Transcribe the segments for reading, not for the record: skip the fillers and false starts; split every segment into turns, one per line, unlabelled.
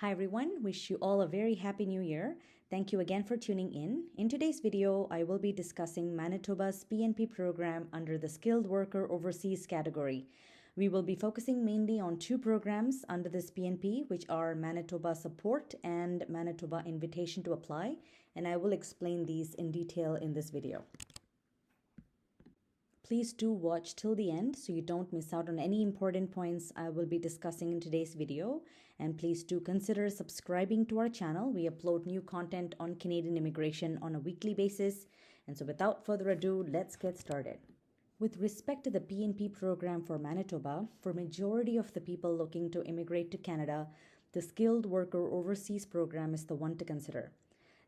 Hi everyone, wish you all a very happy new year. Thank you again for tuning in. In today's video, I will be discussing Manitoba's PNP program under the Skilled Worker Overseas category. We will be focusing mainly on two programs under this PNP, which are Manitoba Support and Manitoba Invitation to Apply, and I will explain these in detail in this video. Please do watch till the end so you don't miss out on any important points I will be discussing in today's video. And please do consider subscribing to our channel. We upload new content on Canadian immigration on a weekly basis. And so without further ado, let's get started. With respect to the PNP program for Manitoba, for majority of the people looking to immigrate to Canada, the Skilled Worker Overseas program is the one to consider.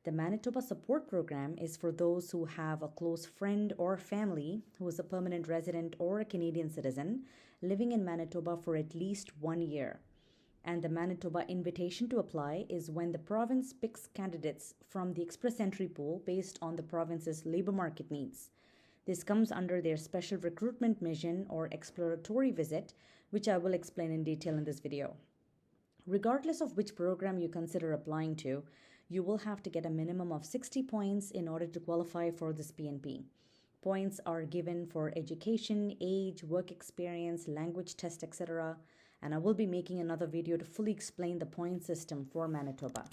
The Manitoba Support Program is for those who have a close friend or family who is a permanent resident or a Canadian citizen living in Manitoba for at least 1 year. And the Manitoba Invitation to Apply is when the province picks candidates from the express entry pool based on the province's labor market needs. This comes under their special recruitment mission or exploratory visit, which I will explain in detail in this video. Regardless of which program you consider applying to, you will have to get a minimum of 60 points in order to qualify for this PNP. Points are given for education, age, work experience, language test, etc. And I will be making another video to fully explain the point system for Manitoba.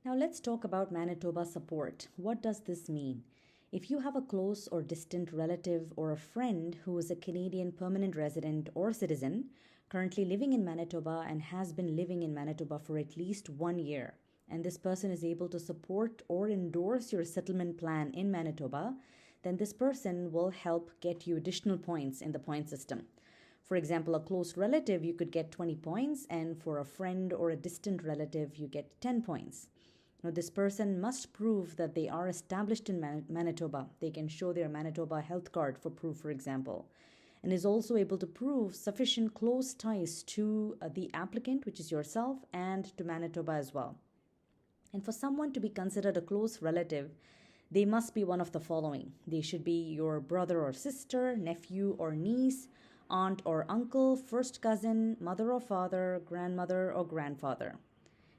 Now let's talk about Manitoba Support. What does this mean? If you have a close or distant relative or a friend who is a Canadian permanent resident or citizen currently living in Manitoba and has been living in Manitoba for at least 1 year, and this person is able to support or endorse your settlement plan in Manitoba, then this person will help get you additional points in the point system. For example, a close relative, you could get 20 points, and for a friend or a distant relative, you get 10 points. Now, this person must prove that they are established in Manitoba. They can show their Manitoba health card for proof, for example, and is also able to prove sufficient close ties to the applicant, which is yourself, and to Manitoba as well. And for someone to be considered a close relative, they must be one of the following. They should be your brother or sister, nephew or niece, aunt or uncle, first cousin, mother or father, grandmother or grandfather.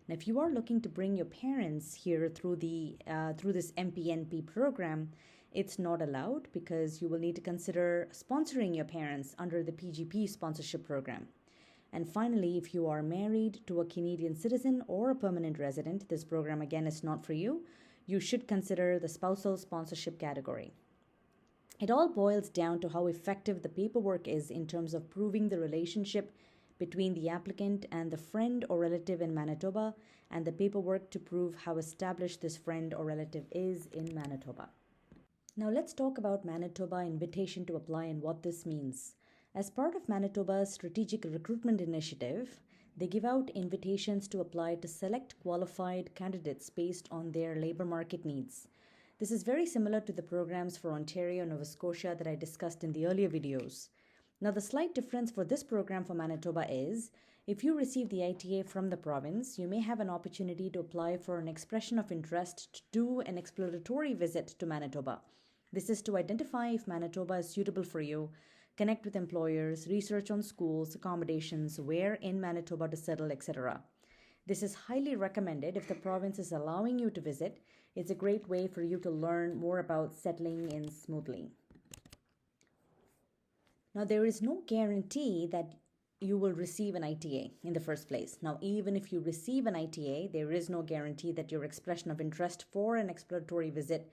Now, if you are looking to bring your parents here through this MPNP program, it's not allowed because you will need to consider sponsoring your parents under the PGP sponsorship program. And finally, if you are married to a Canadian citizen or a permanent resident, this program again is not for you. You should consider the spousal sponsorship category. It all boils down to how effective the paperwork is in terms of proving the relationship between the applicant and the friend or relative in Manitoba, and the paperwork to prove how established this friend or relative is in Manitoba. Now let's talk about Manitoba Invitation to Apply and what this means. As part of Manitoba's strategic recruitment initiative, they give out invitations to apply to select qualified candidates based on their labor market needs. This is very similar to the programs for Ontario and Nova Scotia that I discussed in the earlier videos. Now, the slight difference for this program for Manitoba is, if you receive the ITA from the province, you may have an opportunity to apply for an expression of interest to do an exploratory visit to Manitoba. This is to identify if Manitoba is suitable for you, connect with employers, research on schools, accommodations, where in Manitoba to settle, etc. This is highly recommended if the province is allowing you to visit. It's a great way for you to learn more about settling in smoothly. Now, there is no guarantee that you will receive an ITA in the first place. Now, even if you receive an ITA, there is no guarantee that your expression of interest for an exploratory visit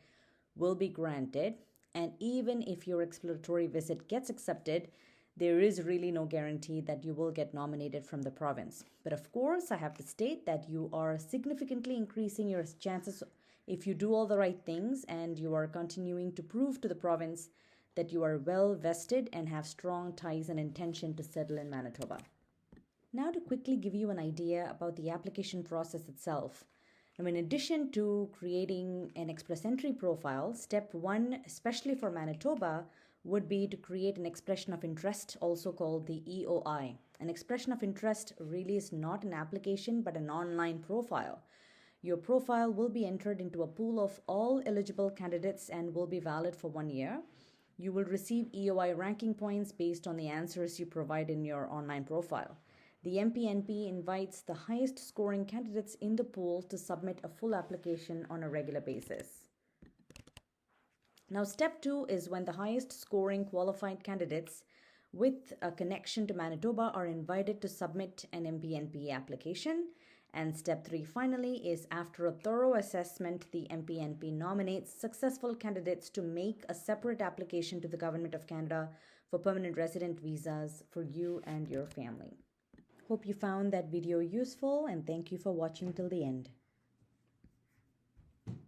will be granted. And even if your exploratory visit gets accepted, there is really no guarantee that you will get nominated from the province. But of course, I have to state that you are significantly increasing your chances if you do all the right things and you are continuing to prove to the province that you are well vested and have strong ties and intention to settle in Manitoba. Now, to quickly give you an idea about the application process itself. Now, in addition to creating an express entry profile, step 1, especially for Manitoba, would be to create an expression of interest, also called the EOI. An expression of interest really is not an application but an online profile. Your profile will be entered into a pool of all eligible candidates and will be valid for 1 year. You will receive EOI ranking points based on the answers you provide in your online profile. The MPNP invites the highest scoring candidates in the pool to submit a full application on a regular basis. Now, step 2 is when the highest scoring qualified candidates with a connection to Manitoba are invited to submit an MPNP application. And step 3 finally is after a thorough assessment, the MPNP nominates successful candidates to make a separate application to the Government of Canada for permanent resident visas for you and your family. Hope you found that video useful, and thank you for watching till the end.